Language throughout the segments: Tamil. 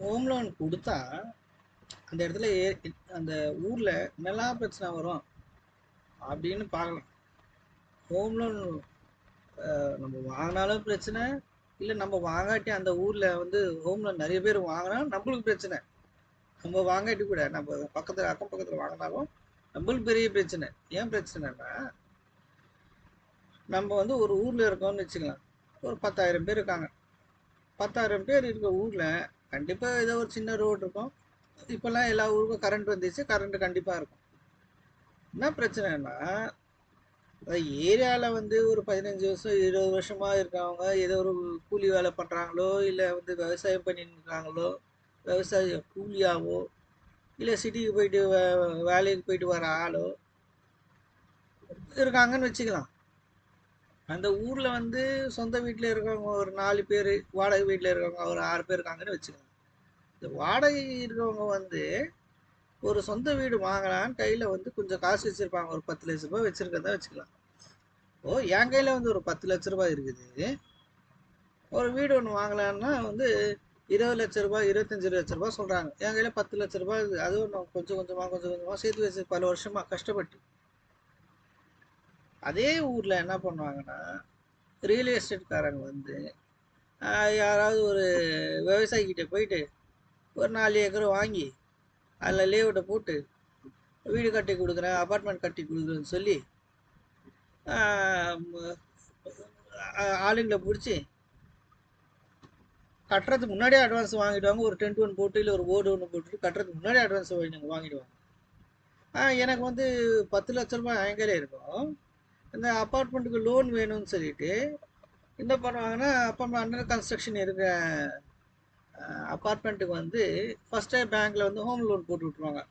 ஹோம் லோன் கொடுத்தா அந்த இடத்துல அந்த ஊரில் என்னெல்லாம் பிரச்சனை வரும் அப்படின்னு பார்க்கலாம். ஹோம் லோன் நம்ம வாங்கினாலும் பிரச்சனை, இல்லை நம்ம வாங்காட்டி அந்த ஊரில் வந்து ஹோம் லோன் நிறைய பேர் வாங்கினா நம்மளுக்கு பிரச்சனை. நம்ம வாங்காட்டி கூட நம்ம பக்கத்தில் அக்கம் பக்கத்தில் வாங்கினாலும் நம்மளுக்கு பெரிய பிரச்சனை. ஏன் பிரச்சனைனா, நம்ம வந்து ஒரு ஊரில் இருக்கோம்னு வச்சுக்கலாம், ஒரு 10,000 பேர் இருக்காங்க. 10,000 பேர் இருக்க ஊரில் கண்டிப்பாக ஏதோ ஒரு சின்ன ரோடு இருக்கும். இப்போல்லாம் எல்லா ஊருக்கும் கரண்ட் வந்துச்சு, கரண்ட் கண்டிப்பாக இருக்கும். என்ன பிரச்சனைனா, அந்த ஏரியாவில் வந்து ஒரு 15 வருஷம் 20 வருஷமாக இருக்கவங்க ஏதோ ஒரு கூலி வேலை பண்ணுறாங்களோ, இல்லை வந்து விவசாயம் பண்ணிட்டு இருக்காங்களோ, விவசாய கூலியாவோ, இல்லை சிட்டிக்கு போயிட்டு வேலைக்கு போயிட்டு வர ஆளோ இருக்காங்கன்னு வச்சுக்கலாம். அந்த ஊரில் வந்து சொந்த வீட்டில் இருக்கவங்க ஒரு 4 பேர், வாடகை வீட்டில் இருக்கவங்க ஒரு 6 பேர் இருக்காங்கன்னு வச்சுக்கலாம். இந்த வாடகை இருக்கவங்க வந்து ஒரு சொந்த வீடு வாங்கலான்னு கையில் வந்து கொஞ்சம் காசு வச்சுருப்பாங்க. ஒரு 10 லட்ச ரூபாய் வச்சுருக்கதான் வச்சுக்கலாம். என் கையில் வந்து ஒரு 10 லட்ச ரூபாய் இருக்குது. ஒரு வீடு ஒன்று வாங்கலான்னா வந்து 20 லட்ச ரூபாய் 25 லட்ச ரூபாய் சொல்கிறாங்க. என் கையில் 10 லட்ச ரூபாய் இருக்குது. அதுவும் நான் கொஞ்சம் கொஞ்சமாக சேர்த்து வச்சு பல வருஷமாக கஷ்டப்பட்டு. அதே ஊரில் என்ன பண்ணுவாங்கன்னா, ரியல் எஸ்டேட்காரங்க வந்து யாராவது ஒரு விவசாயிக்கிட்ட போயிட்டு ஒரு 4 ஏக்கர் வாங்கி அதில் லேஅவுட்டை போட்டு வீடு கட்டி கொடுக்குறேன், அப்பார்ட்மெண்ட் கட்டி கொடுக்குறேன்னு சொல்லி ஆளுங்களை பிடிச்சி கட்டுறதுக்கு முன்னாடியே அட்வான்ஸ் வாங்கிடுவாங்க. ஒரு டென்ட் ஒன்று போட்டு இல்லை ஒரு போர்டு ஒன்று போட்டுட்டு கட்டுறதுக்கு முன்னாடியே அட்வான்ஸ் வாங்கிடுவாங்க. எனக்கு வந்து 10 லட்ச ரூபாய் என் கையில் இருக்கும். இந்த அப்பார்ட்மெண்ட்டுக்கு லோன் வேணும்னு சொல்லிட்டு என்ன பண்ணுவாங்கன்னா, அப்போ அண்டர் கன்ஸ்ட்ரக்ஷன் இருக்க அப்பார்ட்மெண்ட்டுக்கு வந்து ஃபஸ்ட்டே பேங்க்கில் வந்து ஹோம் லோன் போட்டு விட்ருவாங்க.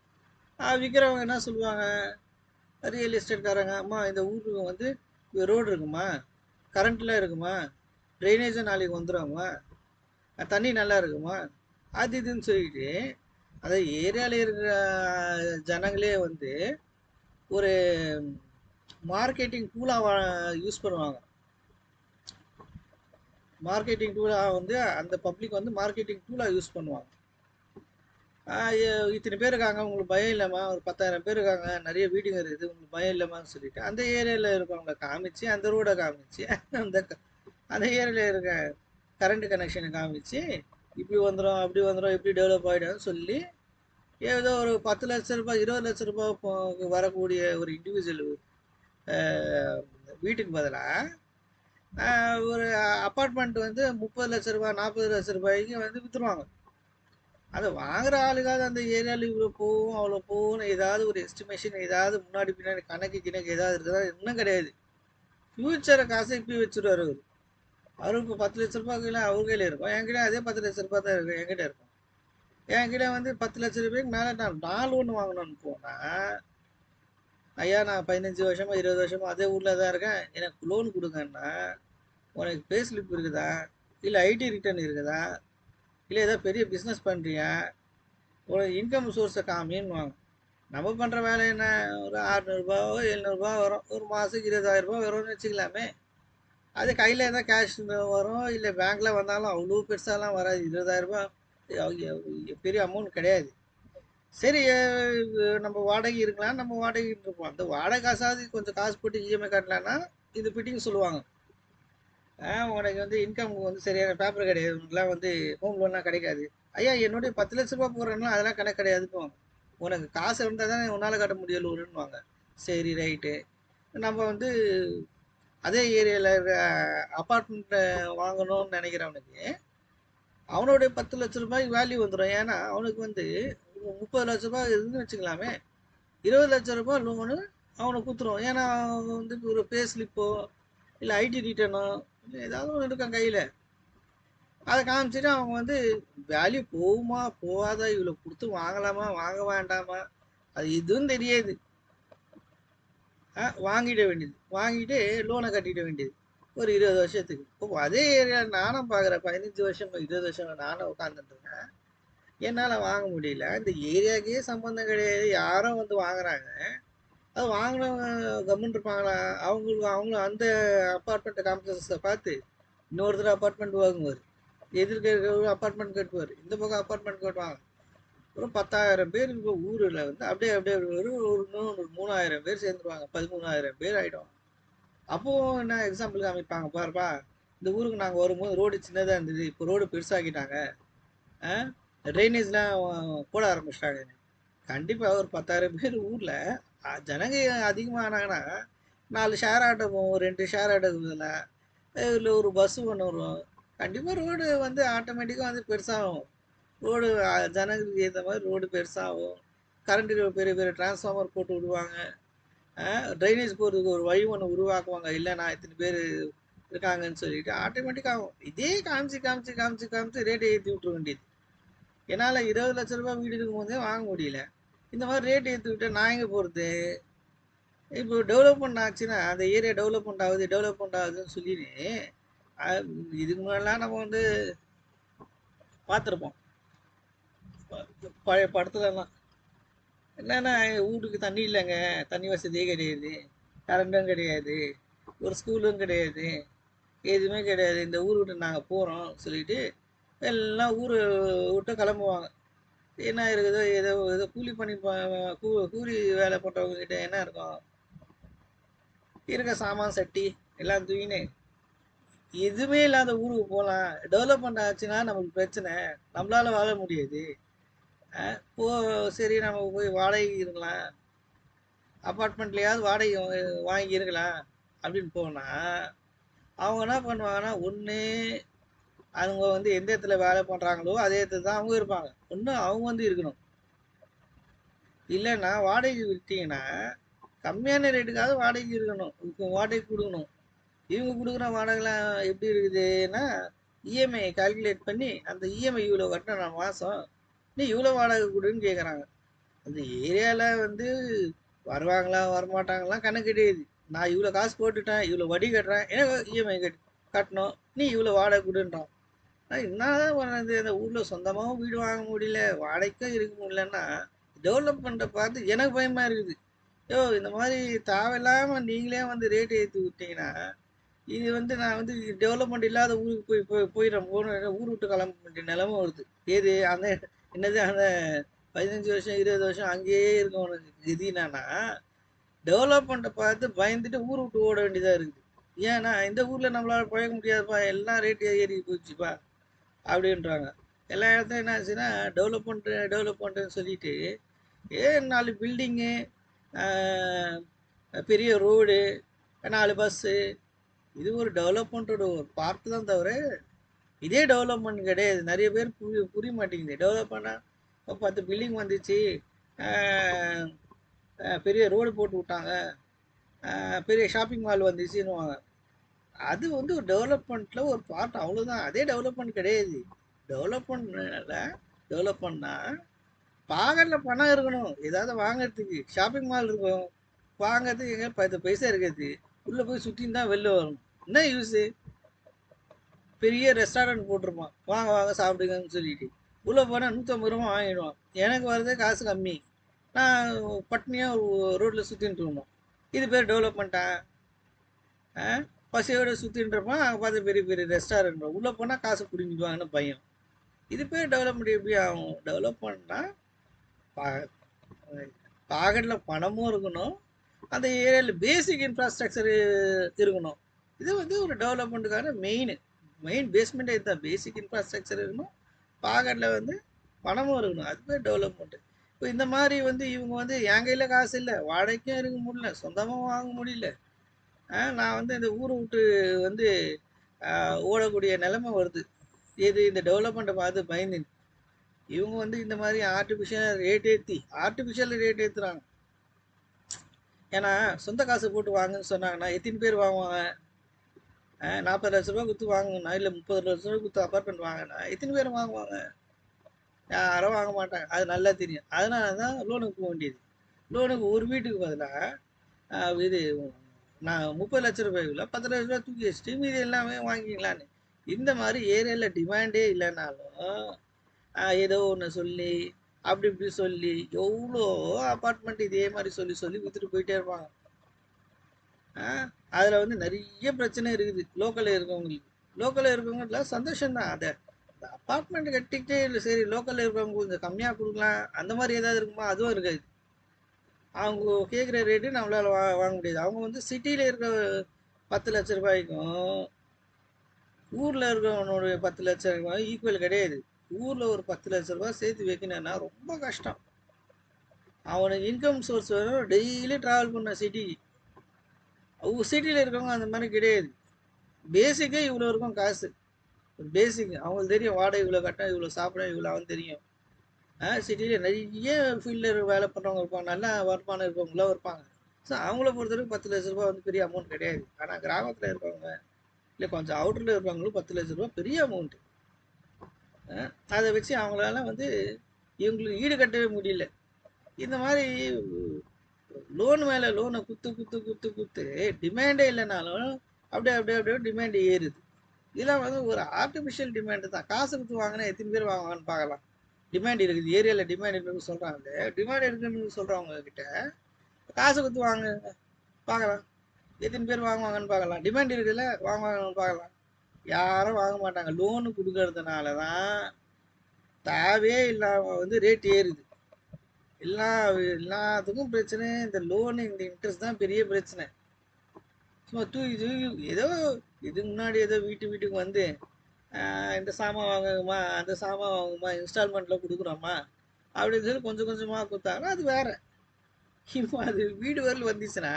விற்கிறவங்க என்ன சொல்லுவாங்க, ரியல் எஸ்டேட்காரங்க, அம்மா இந்த ஊருக்கு வந்து ரோடு இருக்குமா, கரண்ட்லாம் இருக்குமா, ட்ரைனேஜும் நாளைக்கு வந்துடும்மா, தண்ணி நல்லா இருக்குமா, அது இதுன்னு சொல்லிட்டு அந்த ஏரியாவில் இருக்கிற ஜனங்களே வந்து ஒரு மார்க்கெட்டிங் டூலாக யூஸ் பண்ணுவாங்க. மார்க்கெட்டிங் டூலாக வந்து அந்த பப்ளிக் வந்து மார்க்கெட்டிங் டூலாக யூஸ் பண்ணுவாங்க. இத்தனை பேர் இருக்காங்க, உங்களுக்கு பயம் இல்லாமல் ஒரு 10,000 பேர் இருக்காங்க, நிறைய வீடுங்க இருக்குது, உங்களுக்கு பயம் இல்லாமான்னு சொல்லிட்டு அந்த ஏரியாவில் இருக்கவங்கள காமிச்சு, அந்த ரோடை காமிச்சு, அந்த அந்த ஏரியாவில் இருக்க கரண்ட் கனெக்ஷனை காமிச்சு, இப்படி வந்துடும் அப்படி வந்துடும் இப்படி டெவலப் ஆகிடும்னு சொல்லி ஏதோ ஒரு 10 லட்ச ரூபாய் 20 லட்ச ரூபாய் வரக்கூடிய ஒரு இண்டிவிஜுவல் வீட்டுக்கு பதிலாக ஒரு அப்பார்ட்மெண்ட் வந்து 30 லட்ச ரூபாய் 40 லட்ச ரூபாய்க்கு வந்து விற்றுருவாங்க. அதை வாங்குற ஆளுக்காவது அந்த ஏரியாவில் இவ்வளோ போகும் அவ்வளோ போகும்னு ஏதாவது ஒரு எஸ்டிமேஷன், ஏதாவது முன்னாடி பின்னாடி கணக்கு ஏதாவது இருக்குதா? இன்னும் கிடையாது. ஃப்யூச்சரை காசை இப்படி வச்சுருவார் அவர். அவருக்கு 10 லட்ச ரூபாய்க்குலாம் அவர் கையில் இருக்கும். என்கிட்ட அதே 10 லட்ச ரூபாய் தான் இருக்கும், என்கிட்ட இருக்கும். என்கிட்ட வந்து 10 லட்ச ரூபாய்க்கு மேலே நான் லோன் வாங்கணும்னு போனால், ஐயா நான் 15 வருஷமா 20 வருஷமா அதே ஊரில் தான் இருக்கேன், எனக்கு லோன் கொடுங்கன்னா, உனக்கு பே ஸ்லிப் இருக்குதா, இல்லை ஐடி ரிட்டர்ன் இருக்குதா, இல்லை ஏதோ பெரிய பிஸ்னஸ் பண்ணுறியா, உனக்கு இன்கம் சோர்ஸை காமின்னுவாங்க. நம்ம பண்ணுற வேலை என்ன, ஒரு 600ரூபாவோ 700ரூபா வரும், ஒரு மாதத்துக்கு 20,000 ரூபா வரும்னு வச்சுக்கலாமே. அது கையில் எதாவது கேஷ் வரும், இல்லை பேங்க்கில் வந்தாலும் அவ்வளோ பெருசாலாம் வராது. 20,000 ரூபா பெரிய அமௌண்ட் கிடையாது. சரி, நம்ம வாடகை இருக்கலாம், நம்ம வாடகை இருப்போம். அந்த வாடகை காசாவது கொஞ்சம் காசு போட்டு இஎம்ஐ கட்டலான்னா இது பிட்டிங் சொல்லுவாங்க. உனக்கு வந்து இன்கம் வந்து சரியான பேப்பர் கிடையாது, உனக்குலாம் வந்து ஹோம் லோன்லாம் கிடைக்காது. ஐயா என்னுடைய 10 லட்ச ரூபா போடுறேன்னா அதெல்லாம் கணக்கு கிடையாதுப்போம். உனக்கு காசு இருந்தால் தானே உன்னால் கட்ட முடியும் லோனுன்னுவாங்க. சரி ரைட்டு. நம்ம வந்து அதே ஏரியாவில் இருக்கிற அப்பார்ட்மெண்ட்டை வாங்கணும்னு நினைக்கிறவனுக்கு அவனுடைய 10 லட்ச ரூபாய்க்கு வேல்யூ வந்துடும். ஏன்னா அவனுக்கு வந்து 30 லட்ச ரூபாய் இருக்குன்னு வச்சுக்கலாமே, 20 லட்ச ரூபாய் லோனு அவனுக்கு கொடுத்துரும். ஏன்னா அவன் வந்து ஒரு பே ஸ்லிப்போ இல்லை ஐடி ரிட்டர்னோ இல்லை ஏதாவது ஒன்று இருக்கான் கையில், அதை காமிச்சிட்டு அவங்க வந்து வேல்யூ போகுமா போகாதா, இவ்வளோ கொடுத்து வாங்கலாமா வாங்க வேண்டாமா அது எதுவும் தெரியாது. வாங்கிட வேண்டியது, வாங்கிட்டு லோனை கட்டிட வேண்டியது ஒரு 20 வருஷத்துக்கு. இப்போ அதே ஏரியா நானும் பார்க்குறேன், 15 வருஷம் 20 வருஷம் நானும் உட்காந்துட்டுருக்கேன். என்னால் வாங்க முடியல. இந்த ஏரியாவுக்கே சம்மந்தம் கிடையாது, யாரும் வந்து வாங்குறாங்க. அது வாங்கினவங்க கம்முன்னு இருப்பாங்களா? அவங்களும் அந்த அப்பார்ட்மெண்ட் காம்ப்ளெக்ஸை பார்த்து இன்னொருத்தர் அப்பார்ட்மெண்ட் வாங்குவார். எதிர்க்க இருக்கிற ஒரு அப்பார்ட்மெண்ட் கட்டுவார், இந்த பக்கம் அப்பார்ட்மெண்ட் கட்டுவாங்க. ஒரு 10,000 பேர் இருக்கிற ஊரில் வந்து அப்படியே அப்படியே ஒரு 3,000 பேர் சேர்ந்துருவாங்க, 13,000 பேர் ஆகிடும். அப்போது என்ன எக்ஸாம்பிள் காமிப்பாங்க, பாருப்பா இந்த ஊருக்கு நாங்கள் வரும்போது ரோடு சின்னதாக இருந்தது, இப்போ ரோடு பெருசாக்கிட்டாங்க, ட்ரைனேஜ்லாம் போட ஆரம்பிச்சிட்டாங்க. கண்டிப்பாக ஒரு 10,000 பேர் ஊரில் ஜனங்க அதிகமானாங்கன்னா 4 ஷேர் ஆட்டோ போகும், 2 ஷேர் ஆட்டோ இருக்குதுல்ல, இல்லை ஒரு பஸ்ஸு ஒன்று வரும். கண்டிப்பாக ரோடு வந்து ஆட்டோமேட்டிக்காக வந்து பெருசாகும். ரோடு ஜனங்களுக்கு ஏற்ற மாதிரி ரோடு பெருசாகும். கரண்ட்டு பெரிய பெரிய டிரான்ஸ்ஃபார்மர் போட்டு விடுவாங்க. ட்ரைனேஜ் போகிறதுக்கு ஒரு வழி ஒன்று உருவாக்குவாங்க. இல்லை நான் இத்தனை பேர் இருக்காங்கன்னு சொல்லிட்டு ஆட்டோமேட்டிக்காக ஆகும். இதே காமிச்சு காமிச்சு காமிச்சு காமிச்சு ரேட்டை ஏற்றி விட்டுற வேண்டியது. என்னால் 20 லட்ச ரூபா வீடு இருக்கும் போதே வாங்க முடியல. இந்த மாதிரி ரேட் ஏற்றி விட்டு நான் எங்கே போகிறது? இப்போ டெவலப்மெண்ட் ஆச்சுன்னா அந்த ஏரியா டெவலப்மெண்ட் ஆகுதுன்னு சொல்லின்னு இதுக்கு முன்னாடிலாம் நம்ம வந்து பார்த்துருப்போம் பழைய படத்துலலாம். என்னன்னா வீட்டுக்கு தண்ணி இல்லைங்க, தண்ணி வசதியே கிடையாது, கரண்ட்டும் கிடையாது, ஒரு ஸ்கூலும் கிடையாது, எதுவுமே கிடையாது, இந்த ஊர் விட்டு நாங்கள் போகிறோம் சொல்லிட்டு எல்லாம் ஊரை விட்டு கிளம்புவாங்க. என்ன இருக்குதோ ஏதோ ஏதோ கூலி பண்ணி கூலி வேலை பண்ணுறவங்ககிட்ட என்ன இருக்கும், இருக்க சாமான் சட்டி எல்லாம் தூக்கின்னு எதுவுமே இல்லாத ஊருக்கு போகலாம். டெவலப்மெண்ட் ஆச்சுன்னா நமக்கு பிரச்சனை, நம்மளால வாழ முடியாது. போ சரி நம்ம போய் வாடகைக்கு இருக்கலாம், அப்பார்ட்மெண்ட்லையாவது வாடகை வாங்கி இருக்கலாம் அப்படின்னு போனால் அவங்க என்ன பண்ணுவாங்கன்னா, ஒன்று அவங்க வந்து எந்த இடத்துல வேலை பண்ணுறாங்களோ அதே இடத்துல தான் அவங்க இருப்பாங்க, ஒன்று அவங்க வந்து இருக்கணும். இல்லைன்னா வாடகைக்கு விட்டீங்கன்னா கம்மியான ரேட்டுக்காவது வாடகைக்கு இருக்கணும், வாடகை கொடுக்கணும். இவங்க கொடுக்குற வாடகைலாம் எப்படி இருக்குதுன்னா, இஎம்ஐ கால்குலேட் பண்ணி அந்த இஎம்ஐ இவ்வளோ கட்டணும் நான் மாதம், நீ இவ்வளோ வாடகை கொடுன்னு கேட்குறாங்க. அந்த ஏரியாவில் வந்து வருவாங்களா வரமாட்டாங்களாம் கணக்கு கிடையாது. நான் இவ்வளோ காசு போட்டுட்டேன், இவ்வளோ வட்டி கட்டுறேன், ஏன் இஎம்ஐ கட்டணும், நீ இவ்வளோ வாடகை கொடுன்றான். என்னதான் பண்ணது, அந்த ஊரில் சொந்தமாகவும் வீடு வாங்க முடியல, வாடகைக்கும் இருக்க முடியலன்னா டெவலப்மெண்ட்டை பார்த்து எனக்கு பயமாக இருக்குது. இந்த மாதிரி தேவையில்லாமல் நீங்களே வந்து ரேட் ஏற்றி விட்டீங்கன்னா இது வந்து நான் வந்து டெவலப்மெண்ட் இல்லாத ஊருக்கு போயிடுறேன், ஊர் விட்டு கிளம்ப வேண்டிய நிலைமை வருது. ஏது அந்த என்னது அந்த 15 வருஷம் 20 வருஷம் அங்கேயே இருக்கவனுக்கு கதினானா டெவலப்மெண்ட்டை பார்த்து பயந்துட்டு ஊர் விட்டு ஓட வேண்டியதாக இருக்குது. ஏன்னா இந்த ஊரில் நம்மளால் பழக முடியாதுப்பா, எல்லாம் ரேட் ஏறி போச்சுப்பா அப்படின்றாங்க. எல்லா இடத்துலையும் என்ன ஆச்சுன்னா டெவலப்மெண்ட்டுன்னு சொல்லிட்டு 4 பில்டிங்கு, பெரிய ரோடு, 4 பஸ்ஸு, இது ஒரு டெவலப்மெண்ட்டோட ஒரு பார்ட்டு தான் தவிர இதே டெவலப்மெண்ட் கிடையாது. நிறைய பேர் புரிய மாட்டேங்குது. டெவலப்மெண்ட்னா 10 பில்டிங் வந்துச்சு, பெரிய ரோடு போட்டு விட்டாங்க, பெரிய ஷாப்பிங் மால் வந்துச்சுன்னுவாங்க. அது வந்து ஒரு டெவலப்மெண்ட்டில் ஒரு பார்ட், அவ்வளோதான். அதே டெவலப்மெண்ட் கிடையாது. டெவலப்மெண்ட்னா பாக்கெட்டில் பணம் இருக்கணும், ஏதாவது வாங்கிறதுக்கு. ஷாப்பிங் மால் இருக்கும், வாங்கிறதுக்கு எங்கே 10 பைசா இருக்கிறது, உள்ளே போய் சுற்றின்னு தான் வெளில வரணும். என்ன யூஸு? பெரிய ரெஸ்டாரண்ட் போட்டிருப்பான், வாங்க வாங்க சாப்பிடுங்கன்னு சொல்லிட்டு உள்ளே போனால் 150 ரூபா வாங்கிடுவான். எனக்கு வரதே காசு கம்மி, நான் பட்னியாக ரோட்டில் சுற்றின்னு இருக்கணும். இது பேர் டெவலப்மெண்ட்டா? பசியோட சுற்றின்னு இருப்பான், அங்கே பார்த்து பெரிய பெரிய ரெஸ்டாரண்ட் உள்ளே போனால் காசு பிடிங்கிடுவாங்கன்னு பயம். இது பேர் டெவலப்மெண்ட் எப்படி ஆகும்? டெவலப்மெண்ட்னா பாக்கெட்டில் பணமும் இருக்கணும், அந்த ஏரியாவில் பேசிக் இன்ஃப்ராஸ்ட்ரக்சர் இருக்கணும். இது வந்து ஒரு டெவலப்மெண்ட்டுக்கான மெயின் பேஸ்மெண்ட்டே இதுதான். பேசிக் இன்ஃப்ராஸ்ட்ரக்சர் இருக்கணும், பாக்கெட்டில் வந்து பணமும் இருக்கணும், அது பேர் டெவலப்மெண்ட்டு. இப்போ இந்த மாதிரி வந்து இவங்க வந்து என் கையில் காசு இல்லை, வாடகைக்கும் இருக்க முடியல, சொந்தமாக வாங்க முடியல, நான் வந்து இந்த ஊரை விட்டு வந்து ஓடக்கூடிய நிலைமை வருது. இது இந்த டெவலப்மெண்ட்டை பார்த்து பயந்து இவங்க வந்து இந்த மாதிரி ஆர்டிஃபிஷியல் ரேட் ஏற்றுறாங்க. ஏன்னா சொந்த காசு போட்டு வாங்குன்னு சொன்னாங்கன்னா எத்தனை பேர் வாங்குவாங்க? 40 லட்ச ரூபா கொடுத்து வாங்கணும்னா, இல்லை 30 லட்ச ரூபா கொடுத்து அப்பார்ட்மெண்ட் வாங்கினா எத்தனை பேர் வாங்குவாங்க? யாரும் வாங்க மாட்டாங்க, அது நல்லா தெரியும். அதனால தான் லோனுக்கு போக வேண்டியது. லோனுக்கு ஒரு வீட்டுக்கு பதிலாக இது நான் 30 லட்ச ரூபாய்க்குள்ள 10 லட்ச ரூபா தூக்கி வச்சுட்டு மீதி எல்லாமே வாங்கிக்கலான்னு. இந்த மாதிரி ஏரியாவில் டிமாண்டே இல்லைனாலும் ஏதோ ஒன்று சொல்லி அப்படி இப்படி சொல்லி எவ்வளோ அப்பார்ட்மெண்ட் இதே மாதிரி சொல்லி சொல்லி விற்றுட்டு போயிட்டே இருப்பாங்க. அதில் வந்து நிறைய பிரச்சனை இருக்குது லோக்கலில் இருக்கவங்களுக்கு. லோக்கலில் இருக்கவங்கலாம் சந்தோஷம்தான், அதை அப்பார்ட்மெண்ட் கட்டிக்கிட்டே இல்லை, சரி லோக்கலில் இருக்கிறவங்க கொஞ்சம் கம்மியாக கொடுக்கலாம் அந்த மாதிரி ஏதாவது இருக்குமா? அதுவும் இருக்காது. அவங்க கேட்குற ரேட்டு நம்மளால் வாங்க முடியாது. அவங்க வந்து சிட்டியில் இருக்க 10 லட்ச ரூபாய்க்கும் ஊரில் இருக்கிறவனுடைய 10 லட்ச ரூபாய் ஈக்குவல் கிடையாது. ஊரில் ஒரு 10 லட்ச ரூபாய் சேர்த்து வைக்கணும்னா ரொம்ப கஷ்டம். அவனுக்கு இன்கம் சோர்ஸ் வரும், டெய்லி ட்ராவல் பண்ண சிட்டிக்கு. அவங்க சிட்டியில் இருக்கவங்க அந்த மாதிரி கிடையாது. பேசிக்கே இவ்வளோ இருக்கும் காசு. பேசிக் அவங்களுக்கு தெரியும், வாடகை இவ்வளோ கட்ட, இவ்வளோ சாப்பிட, இவ்வளோ அவன் தெரியும். சிட்டியில் நிறைய ஃபீல்டில் வேலை பண்ணுறவங்க இருப்பாங்க, நல்லா வருமானம் இருக்கவங்களாம் இருப்பாங்க. ஸோ அவங்கள பொறுத்தவரைக்கும் 10 லட்ச ரூபா வந்து பெரிய அமௌண்ட் கிடையாது. ஆனால் கிராமத்தில் இருக்கவங்க இல்லை கொஞ்சம் அவுட்டரில் இருப்பாங்களும் 10 லட்ச ரூபா பெரிய அமௌண்ட்டு. அதை வச்சு அவங்களால வந்து இவங்களுக்கு ஈடு கட்டவே முடியல. இந்த மாதிரி லோன் மேலே லோனை குத்து குத்து குத்து குத்து டிமாண்டே இல்லைனாலும் அப்படியே அப்படியே அப்படியே டிமாண்ட் ஏறுது. இதெல்லாம் வந்து ஒரு ஆர்டிஃபிஷியல் டிமாண்டு தான். காசு கொடுத்து வாங்கினா எத்தனை பேர் வாங்குவாங்கன்னு பார்க்கலாம். டிமாண்ட் இருக்குது, ஏரியாவில் டிமாண்ட் இருக்குன்னு சொல்கிறாங்களே, டிமாண்ட் இருக்குன்னு சொல்கிறவங்க கிட்ட காசு கொடுத்து வாங்க பார்க்கலாம், எத்தனை பேர் வாங்குவாங்கன்னு பார்க்கலாம். டிமாண்ட் இருக்குதுல்ல, வாங்குவாங்கன்னு பார்க்கலாம். யாரும் வாங்க மாட்டாங்க. லோனு கொடுக்கறதுனால தான் தேவையே இல்லாமல் வந்து ரேட் ஏறுது. எல்லாத்துக்கும் பிரச்சனை இந்த லோனு, இந்த இன்ட்ரெஸ்ட் தான் பெரிய பிரச்சனை. சும்மா தூக்கி தூக்கி ஏதோ இதுக்கு முன்னாடி ஏதோ வீட்டுக்கு வந்து இந்த சாமான் வாங்குமா, அந்த சாமான் வாங்குமா, இன்ஸ்டால்மெண்ட்டில் கொடுக்குறோமா அப்படின்னு சொல்லி கொஞ்சம் கொஞ்சமாக கொடுத்தாங்கன்னா அது வேற. இப்போ அது வீடு வரல வந்துச்சுன்னா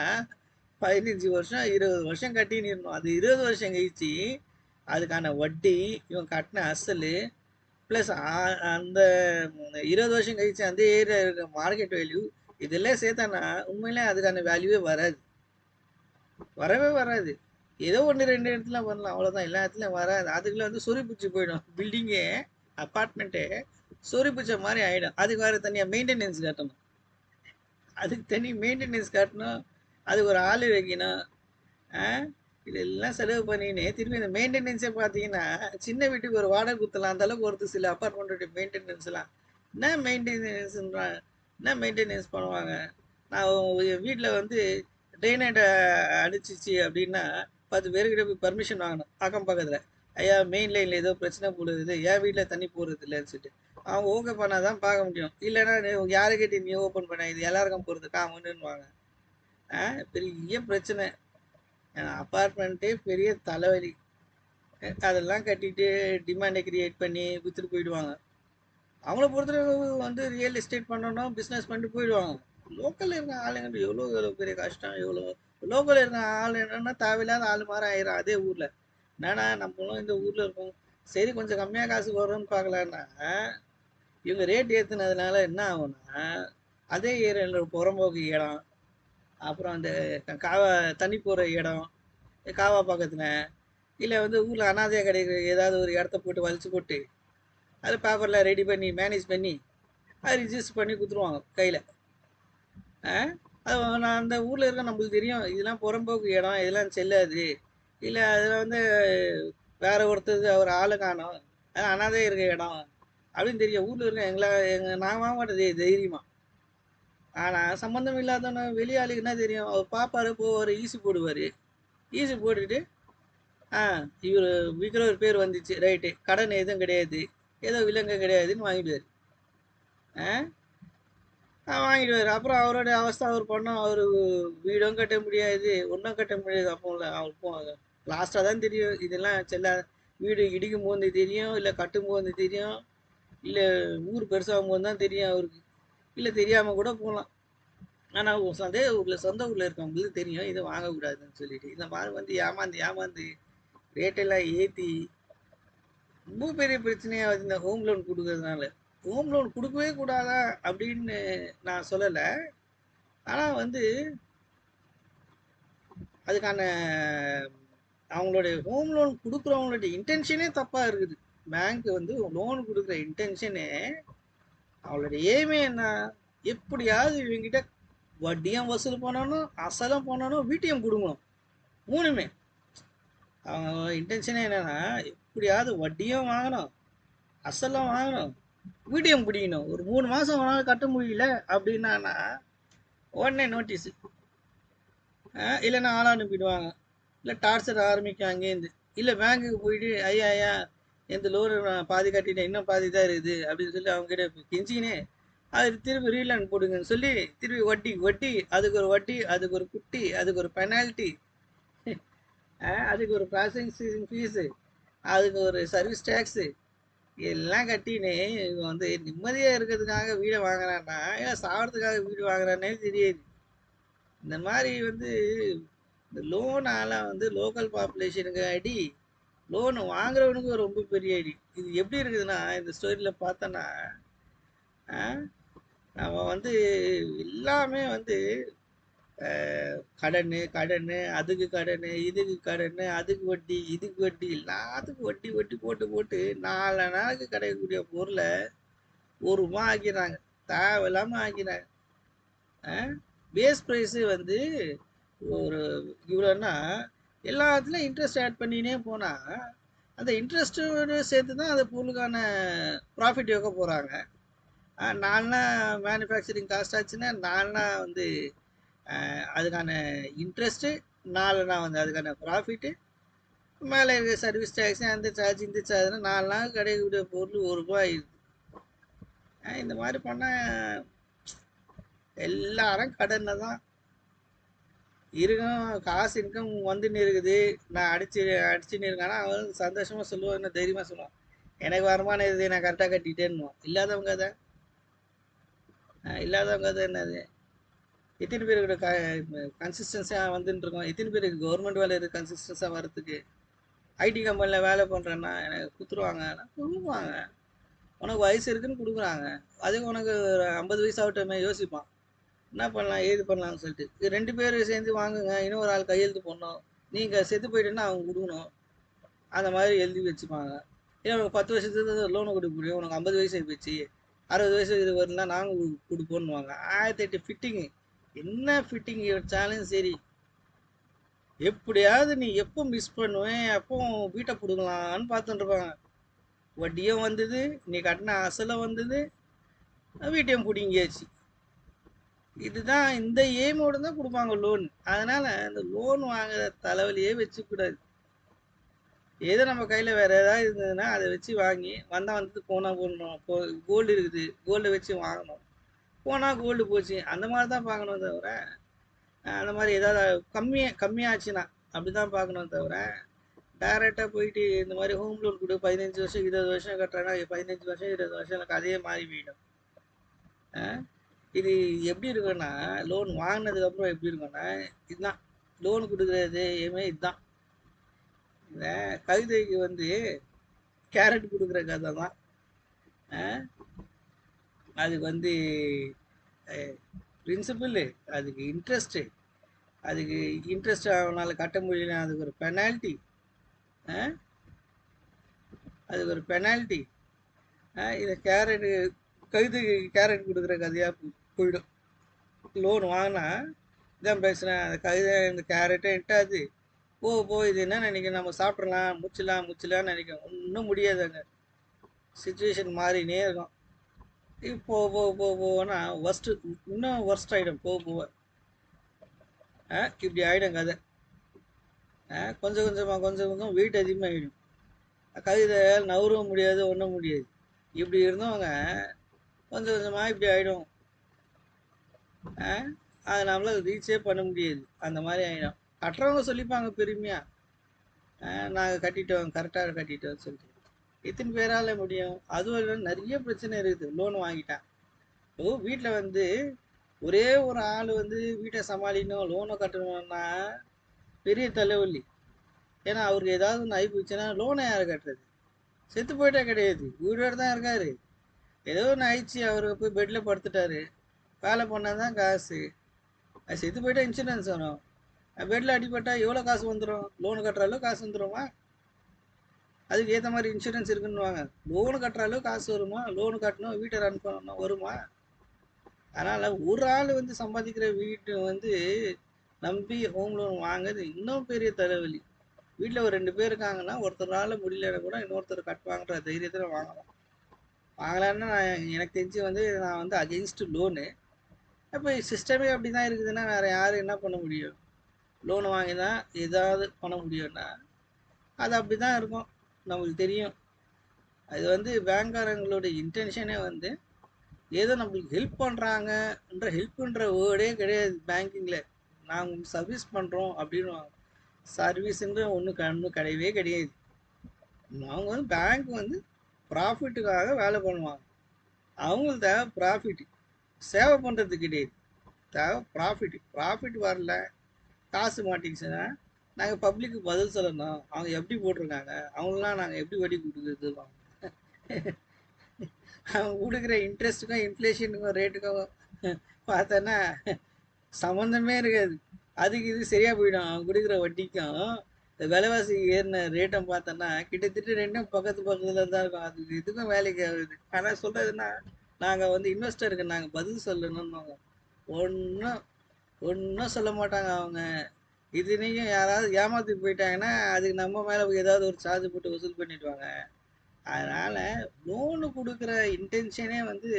15 வருஷம் 20 வருஷம் கட்டின்னு இருந்தோம். அது 20 வருஷம் கழிச்சு அதுக்கான வட்டி, இவன் கட்டின அசல் ப்ளஸ் அந்த 20 வருஷம் கழிச்சு அந்த ஏரியா இருக்க மார்க்கெட் வேல்யூ இதெல்லாம் சேர்த்தானா உண்மையிலே அதுக்கான வேல்யூவே வராது, வரவே வராது. ஏதோ ஒன்று ரெண்டு இடத்துல வரலாம், அவ்வளோதான். எல்லா இடத்துலையும் வராது. அதுக்குள்ள வந்து சொறி போயிடும். பில்டிங்கே, அப்பார்ட்மெண்ட்டே சொறி மாதிரி ஆகிடும். அதுக்கு வேறு தனியாக மெயின்டெனன்ஸ் கட்டணும். அதுக்கு தனி மெயின்டெனன்ஸ் கட்டணும், அதுக்கு ஒரு ஆள் வைக்கணும். இதெல்லாம் செலவு பண்ணின்னு திரும்பி இந்த மெயின்டெனன்ஸே பார்த்தீங்கன்னா சின்ன வீட்டுக்கு ஒரு வாடகை குத்தலாம் அந்த அளவுக்கு ஒருத்தர் சில அப்பார்ட்மெண்ட்டுடைய மெயின்டெனன்ஸ்லாம் என்ன மெயின்டெனன்ஸ்ன்றான், என்ன மெயின்டெனன்ஸ் பண்ணுவாங்க. நான் என் வீட்டில் வந்து ட்ரைனேட்டை அடிச்சிச்சு அப்படின்னா 10 பேருக்கிட்ட போய் பர்மிஷன் வாங்கணும் அக்கம் பக்கத்தில். ஐயா மெயின் லைனில் ஏதோ பிரச்சனை போடுது, என் வீட்டில் தண்ணி போடுறது இல்லைன்னு சொல்லிட்டு அவங்க ஓகே பண்ணால் தான் பார்க்க முடியும். இல்லைன்னா யாரை கேட்டு நீ ஓப்பன் பண்ண, இது எல்லாருக்கும் போகிறது காமன்னுவாங்க. பெரிய பிரச்சனை. அப்பார்ட்மெண்ட்டே பெரிய தலைவலி. அதெல்லாம் கட்டிட்டு டிமாண்டை கிரியேட் பண்ணி விற்றுட்டு போயிடுவாங்க. அவங்கள பொறுத்தவரை வந்து ரியல் எஸ்டேட் பண்ணணும், பிஸ்னஸ் பண்ணிட்டு போயிடுவாங்க. லோக்கலில் இருக்க ஆளுங்க எவ்வளோ பெரிய கஷ்டம். லோக்கலில் இருக்க ஆள் என்னன்னா தேவையில்லாத ஆள் மாதிரி ஆயிரும் அதே ஊரில். என்னன்னா நம்மளும் இந்த ஊரில் இருக்கோம், சரி கொஞ்சம் கம்மியாக காசு வரும்னு பார்க்கலான்னா இவங்க ரேட் ஏற்றுனதுனால என்ன ஆகும்னா அதே ஏரியாவில் புறம்போக்கு இடம், அப்புறம் அந்த காவா தண்ணி போகிற இடம் காவா பக்கத்தில், இல்லை வந்து ஊரில் அனாதையாக கிடைக்கிற ஏதாவது ஒரு இடத்த போட்டு வலிச்சு போட்டு அது பேப்பரில் ரெடி பண்ணி மேனேஜ் பண்ணி அது ரிஜிஸ்டர் பண்ணி கொடுத்துருவாங்க கையில். அது நான் அந்த ஊரில் இருக்க நம்மளுக்கு தெரியும் இதெல்லாம் புறம்போக்கு இடம், இதெல்லாம் செல்லாது, இல்லை அதில் வந்து வேற ஒருத்தர் அவர் ஆளை காணும், அது அனாதை இருக்க இடம் அப்படின்னு தெரியும். ஊரில் இருக்க நான் வாங்க மாட்டேது தைரியமாக. ஆனால் சம்மந்தம் இல்லாதவன வெளியாளுக்கு என்ன தெரியும், அவர் பார்ப்பாரு போவார், ஈஸி போடுவார். ஈஸி போட்டுட்டு இவர் விற்கிற ஒரு பேர் வந்துச்சு, ரைட்டு, கடன் எதுவும் கிடையாது, ஏதோ விலங்கு கிடையாதுன்னு வாங்கிடுவார். வாங்கிடுவார். அப்புறம் அவருடைய அவஸ்தை அவர் பண்ணோம், அவர் வீடும் கட்ட முடியாது, ஒன்றும் கட்ட முடியாது. அப்போ அவருக்கும் லாஸ்ட்டாக தான் தெரியும் இதெல்லாம் வீடு இடிக்கும் போது தெரியும், இல்லை கட்டும் போது தெரியும், இல்லை ஊர் பெருசாகும் போது தான் தெரியும் அவருக்கு, இல்லை தெரியாமல் கூட போகலாம். ஆனால் அதே ஊரில் சொந்த ஊரில் இருக்கவங்களுக்கு தெரியும் இதை வாங்கக்கூடாதுன்னு சொல்லிட்டு. இந்த மாதிரி வந்து ஏமாந்து ரேட்டெல்லாம் ஏற்றி ரொம்ப பெரிய பிரச்சனையாக இந்த ஹோம் லோன் கொடுக்கறதுனால. ஹோம் லோன் கொடுக்கவே கூடாதா அப்படின்னு நான் சொல்லலை. ஆனால் வந்து அதுக்கான அவங்களுடைய ஹோம் லோன் கொடுக்குறவங்களுடைய இன்டென்ஷனே தப்பாக இருக்குது. பேங்க் வந்து லோன் கொடுக்குற இன்டென்ஷனே, அவங்களுடைய எய்மே என்ன, எப்படியாவது இவங்கிட்ட வட்டியும் வசூல் பண்ணணும், அசலும் பண்ணணும், வீட்டையும் கொடுக்கணும். மூணுமே அவங்க இன்டென்ஷனே என்னன்னா எப்படியாவது வட்டியும் வாங்கணும், அசலும் வாங்கணும், வீட்டையும் பிடிக்கணும். ஒரு 3 மாதம் அவனால் கட்ட முடியல அப்படின்னா உடனே நோட்டீஸு, இல்லைன்னா ஆள் அனுப்பிடுவாங்க, இல்லை டார்ச்சர் ஆரம்பிக்கும் அங்கேருந்து. இல்லை பேங்க்குக்கு போயிட்டு ஐயா இந்த லோனு நான் பாதி கட்டிட்டேன், இன்னும் பாதி தான் இருக்குது அப்படின்னு சொல்லி அவங்க கிட்ட கெஞ்சினே அது திருப்பி ரீலான் போடுங்கன்னு சொல்லி திருப்பி வட்டி வட்டி, அதுக்கு ஒரு வட்டி, அதுக்கு ஒரு குட்டி, அதுக்கு ஒரு பெனால்ட்டி, அதுக்கு ஒரு ப்ராசஸிங் ஃபீஸு, அதுக்கு ஒரு சர்வீஸ் டேக்ஸு எல்லாம் கட்டினே இவன் வந்து நிம்மதியாக இருக்கிறதுக்காக வீடை வாங்குறான்னா இல்லை சாகிறதுக்காக வீடு வாங்குறானே தெரியாது. இந்த மாதிரி வந்து இந்த லோனால வந்து லோக்கல் பாப்புலேஷனுக்கு அடி, லோன் வாங்குறவனுக்கு ரொம்ப பெரிய அடி. இது எப்படி இருக்குதுன்னா இந்த ஸ்டோரியில் பார்த்தோன்னா நம்ம வந்து எல்லாமே வந்து கடன் கடன், அதுக்கு கடன், இதுக்கு கடன், அதுக்கு வட்டி, இதுக்கு வட்டி, எல்லாத்துக்கும் வட்டி வட்டி போட்டு போட்டு 4 நாளுக்கு கிடைக்கக்கூடிய பொருளை ₹1 ஆக்கிறாங்க. தேவையில்லாமல் ஆக்கிறாங்க. பேஸ் ப்ரைஸு வந்து ஒரு இவ்வளோன்னா எல்லாத்துலேயும் இன்ட்ரெஸ்ட் ஆட் பண்ணினே போனால் அந்த இன்ட்ரெஸ்ட்டோடு சேர்த்து தான் அந்த பொருளுக்கான ப்ராஃபிட் வைக்க போகிறாங்க. 4 நாள் மேனுஃபேக்சரிங் காஸ்ட் ஆச்சுன்னா 4 நாள் வந்து அதுக்கான இன்ட்ரெஸ்ட்டு, 4 நாள் வந்து அதுக்கான ப்ராஃபிட்டு, மேலே இருக்க சர்வீஸ் டேக்ஸு, அந்த சார்ஜ் இந்த சார்ஜ்னா 4 நாள் கிடைக்கக்கூடிய பொருள் ₹1 ஆயிடுது. இந்த மாதிரி பண்ணால் எல்லாரும் கடனில் தான் இருக்கும். காசு இன்கம் வந்துன்னு இருக்குது, நான் அடிச்சுன்னு இருக்கானா அவன் சந்தோஷமாக சொல்லுவான், இன்னும் தைரியமாக சொல்லுவான், எனக்கு வருமானம் இருக்குது, நான் கரெக்டாக கட்டிட்டேன்னுவான். இல்லாதவங்க தான் என்னது, எத்தனை பேருக்கு கன்சிஸ்டன்ஸாக வந்துட்டு இருக்கோம், எத்தனை பேருக்கு கவர்மெண்ட் வேலை இருக்குது கன்சிஸ்டன்ஸாக வரத்துக்கு. ஐடி கம்பெனியில் வேலை பண்ணுறேன்னா எனக்கு கொடுத்துருவாங்க, கொடுப்பாங்க, உனக்கு வயசு இருக்குன்னு கொடுக்குறாங்க, அதே உனக்கு ஒரு 50 வயசு ஆகட்டுமே யோசிப்பான், என்ன பண்ணலாம் ஏது பண்ணலாம்னு சொல்லிட்டு. இது 2 பேர் சேர்ந்து வாங்குங்க, இன்னொரு ஆள் கையெழுத்து போடணும், நீங்கள் செத்து போயிட்டுன்னா அவங்க கொடுக்கணும், அந்த மாதிரி எழுதி வச்சுப்பாங்க. ஏன்னா உனக்கு 10 வருஷத்துக்கு லோனு கொடுக்க முடியும், உனக்கு 50 வயசு ஆகிப்போச்சு, 60 வயசு இது வரலாம் நாங்கள் கொடுப்போன்னுவாங்க. 1008 ஃபிட்டிங்கு, என்ன ஃபிட்டிங் வச்சாலும் சரி, எப்படியாவது நீ எப்போ மிஸ் பண்ணுவேன், எப்போ வீட்டை பிடுங்கலான்னு பார்த்துட்டு இருப்பாங்க. வட்டியும் வந்தது, நீ கட்டின அசலும் வந்தது, வீட்டையும் பிடிங்கியாச்சு. இதுதான் இந்த எய்மோடு தான் கொடுப்பாங்க லோன். அதனால் இந்த லோன் வாங்குற தலைவலியே வச்சுக்கூடாது. ஏதோ நம்ம கையில் வேறு ஏதாவது இருந்ததுன்னா அதை வச்சு வாங்கி வந்தால் வந்து போனால் போடணும். கோல்டு இருக்குது, கோல்டை வச்சு வாங்கணும், போனால் கோல்டு போச்சு, அந்த மாதிரி தான் பார்க்கணும் தவிர, அந்த மாதிரி ஏதாவது கம்மியாச்சுன்னா அப்படி தான் பார்க்கணும் தவிர, டைரெக்டாக போயிட்டு இந்த மாதிரி ஹோம் லோன் கொடு, 15 வருஷம் 20 வருஷம் கட்டுறாங்கன்னா 15 வருஷம் 20 வருஷம் எனக்கு அதே மாறி போயிடும். இது எப்படி இருக்குன்னா, லோன் வாங்கினதுக்கப்புறம் எப்படி இருக்குன்னா, இதுதான் லோன் கொடுக்குறது எதுவுமே இதுதான். இந்த கவிதைக்கு வந்து கேரட் கொடுக்குற கதை தான். அதுக்கு வந்து பிரின்சிபல், அதுக்கு இன்ட்ரெஸ்ட் அவனால் கட்ட முடியல, அதுக்கு ஒரு பெனால்ட்டி, இதை கவிதைக்கு கேரட் கொடுக்குற கதையாக போயிடும். லோன் வாங்கினா இதான் பேசுகிறேன், அந்த கவிதை இந்த கேரட்டே இட்டாது இது என்ன நினைக்கிறேன், நம்ம சாப்பிட்றலாம் முச்சிலான்னு நினைக்கிறோம், ஒன்றும் முடியாதுங்க. சுச்சுவேஷன் மாறினே இருக்கும். போனா இன்னும் ஒர்ஸ்ட் ஆகிடும். போக இப்படி ஆகிடும் கதை. கொஞ்சம் கொஞ்சம் வெயிட் அதிகமாகிடும். கவிதை நவரவும் முடியாது, ஒன்றும் முடியாது. இப்படி இருந்தவங்க கொஞ்சம் கொஞ்சமாக இப்படி ஆகிடும். அதை நம்மளால் ரீச்சே பண்ண முடியாது, அந்த மாதிரி ஆகிடும். கட்டுறவங்க சொல்லிப்பாங்க பெருமையாக, நாங்கள் கட்டிட்டோம், கரெக்டாக கட்டிட்டோம்னு சொல்லிட்டு. எத்தனை பேரால் முடியும்? அதுவும் நிறைய பிரச்சனை இருக்குது. லோன் வாங்கிட்டான், வீட்டில் வந்து ஒரே ஒரு ஆள் வந்து வீட்டை சமாளிக்கணும், லோனை கட்டணும்னா பெரிய தலைவலி. ஏன்னா அவருக்கு ஏதாவது ஒன்று ஆகி போச்சுன்னா லோனை யாரை கட்டுறது? செத்து போயிட்டா கிடையாது, வீடோடு தான் இருக்காரு, ஏதோ ஒன்று ஆயிடுச்சு, அவர் போய் பெட்டில் படுத்துட்டாரு, வேலை பண்ணால் தான் காசு. செத்து போயிட்டா இன்சூரன்ஸ் வரும், பெட்டில் அடிபட்டால் எவ்வளோ காசு வந்துடும்? லோனு கட்டுற அளவு காசு வந்துடுமா? அதுக்கு ஏற்ற மாதிரி இன்சூரன்ஸ் இருக்குன்னுவாங்க. லோனு கட்டுற அளவு காசு வருமா? லோனு கட்டணும், வீட்டை ரன் பண்ணணும், வருமா? அதனால் ஒரு ஆள் வந்து சம்பாதிக்கிற வீட்டை வந்து நம்பி ஹோம் லோன் வாங்குறது இன்னும் பெரிய தலைவலி. வீட்டில் ஒரு 2 பேர் இருக்காங்கன்னா ஒருத்தரால் முடியலன்னா கூட இன்னொருத்தர் கட்டுவாங்கன்ற தைரியத்தில் வாங்கலான்னு எனக்கு தெரிஞ்சு வந்து நான் வந்து அகெயின்ஸ்டு லோனு. அப்போ சிஸ்டமே அப்படி தான் இருக்குதுன்னா வேறு யார் என்ன பண்ண முடியும்? லோன் வாங்கி தான் ஏதாவது பண்ண முடியும்னா அது அப்படி தான் இருக்கும், நம்மளுக்கு தெரியும். அது வந்து பேங்க்காரங்களோட இன்டென்ஷனே வந்து ஏதோ நம்மளுக்கு ஹெல்ப் பண்ணுறாங்கன்ற ஹெல்ப்புன்ற வேர்டே கிடையாது பேங்கிங்கில். நாங்கள் சர்வீஸ் பண்ணுறோம் அப்படின்னு சர்வீஸுன்ற ஒன்றும் கிடையவே கிடையாது. அவங்க வந்து பேங்க் வந்து ப்ராஃபிட்டுக்காக வேலை பண்ணுவாங்க. அவங்களுக்கு தேவை ப்ராஃபிட், சேவை பண்ணுறது கிடையாது. தேவை ப்ராஃபிட். ப்ராஃபிட் வரல, காசு மாட்டிக்கிச்சுன்னா நாங்கள் பப்ளிக்கு பதில் சொல்லணும். அவங்க எப்படி போட்டிருக்காங்க, அவங்களாம் நாங்கள் எப்படி வட்டி கொடுக்குறது? அவங்க கொடுக்குற இன்ட்ரெஸ்ட்டுக்கும் இன்ஃப்ளேஷனுக்கும் ரேட்டுக்கும் பார்த்தோன்னா சம்மந்தமே இருக்காது. அதுக்கு இது சரியாக போயிடும். அவங்க கொடுக்குற வட்டிக்கும் இந்த விலைவாசி ஏறின ரேட்டும் பார்த்தோன்னா கிட்டத்தட்ட ரெண்டும் பக்கத்து பக்கத்தில் தான் இருக்கும். அதுக்கு இதுக்கும் வேலைக்கு ஆகுது. ஆனால் சொல்கிறதுன்னா நாங்கள் வந்து இன்வெஸ்டருக்கு நாங்கள் பதில் சொல்லணும்னு ஒன்றும் ஒன்றும் சொல்ல மாட்டாங்க அவங்க. இதுலேயும் யாராவது ஏமாற்றி போயிட்டாங்கன்னா அதுக்கு நம்ம மேலே ஏதாவது ஒரு சார்ஜ் போட்டு வசூல் பண்ணிடுவாங்க. அதனால் லோனு கொடுக்குற இன்டென்ஷனே வந்து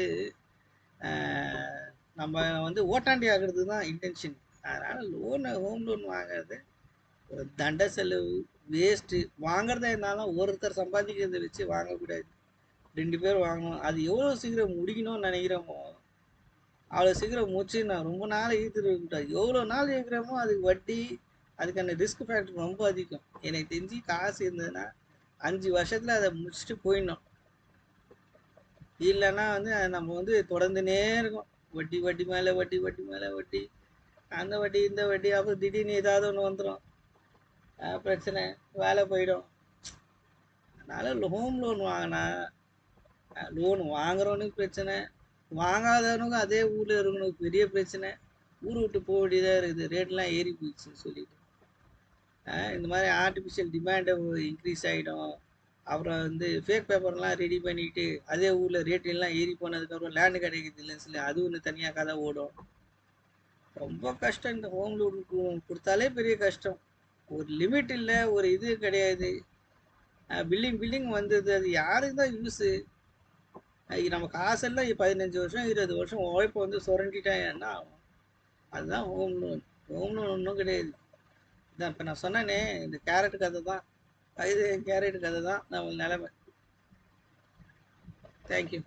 நம்ம வந்து ஓட்டாண்டி ஆகிறது தான் இன்டென்ஷன். அதனால் ஹோம் லோன் வாங்குறது ஒரு தண்ட செலவு, வேஸ்ட்டு. வாங்குறதா இருந்தாலும் ஒருத்தர் சம்பாதிக்கிறத வச்சு வாங்கக்கூடாது, 2 பேர் வாங்கணும். அது எவ்வளோ சீக்கிரம் முடிக்கணும்னு நினைக்கிறோமோ அவ்வளோ சீக்கிரம் முடிச்சு நான் ரொம்ப நாள் இழுத்துட்டு எவ்வளோ நாள் இருக்கிறோமோ அதுக்கு வட்டி, அதுக்கான ரிஸ்க் ஃபேக்டர் ரொம்ப அதிகம். எனக்கு தெரிஞ்சு காசு இருந்ததுன்னா 5 வருஷத்தில் அதை முடிச்சுட்டு போயிடணும். இல்லைன்னா வந்து நம்ம வந்து தொடர்ந்துனே இருக்கோம். வட்டி வட்டி மேலே வட்டி, வட்டி மேலே வட்டி, அந்த வட்டி இந்த வட்டி. அப்புறம் திடீர்னு ஏதாவது ஒன்று வந்துடும், பிரச்சனை, வேலை போயிடும். அதனால் ஹோம் லோன் வாங்கினா லோன் வாங்குறவனுக்கு பிரச்சனை, வாங்காதவனுக்கும் அதே ஊரில் இருக்கவனுக்கு பெரிய பிரச்சனை. ஊர் விட்டு போக வேண்டியதாக இருக்குது, ரேட்லாம் ஏறி போயிடுச்சுன்னு சொல்லிட்டு. இந்த மாதிரி ஆர்டிஃபிஷியல் டிமாண்டை இன்க்ரீஸ் ஆகிடும். அப்புறம் வந்து ஃபேக் பேப்பர்லாம் ரெடி பண்ணிட்டு அதே ஊரில் ரேட் எல்லாம் ஏறி போனதுக்கப்புறம் லேண்டு கிடைக்குது இல்லைன்னு சொல்லி அது ஒன்று தனியாக கதை ஓடும். ரொம்ப கஷ்டம். இந்த ஹோம் லோன் கொடுத்தாலே பெரிய கஷ்டம். ஒரு லிமிட் இல்லை, ஒரு இது கிடையாது. பில்டிங் வந்தது, அது யாருக்கு தான் யூஸு? நம்ம காசெல்லாம் 15 வருஷம் 20 வருஷம் உழைப்பு வந்து சுரண்டிட்டா என்ன ஆகும்? அதுதான் ஹோம் லோன். ஹோம் லோன் ஒன்றும் கிடையாது. இதான் இப்போ நான் சொன்னேனே, இந்த கேரட் கதை தான். இது கேரட் கதை தான் நம்ம நிலைமை. தேங்க்யூ.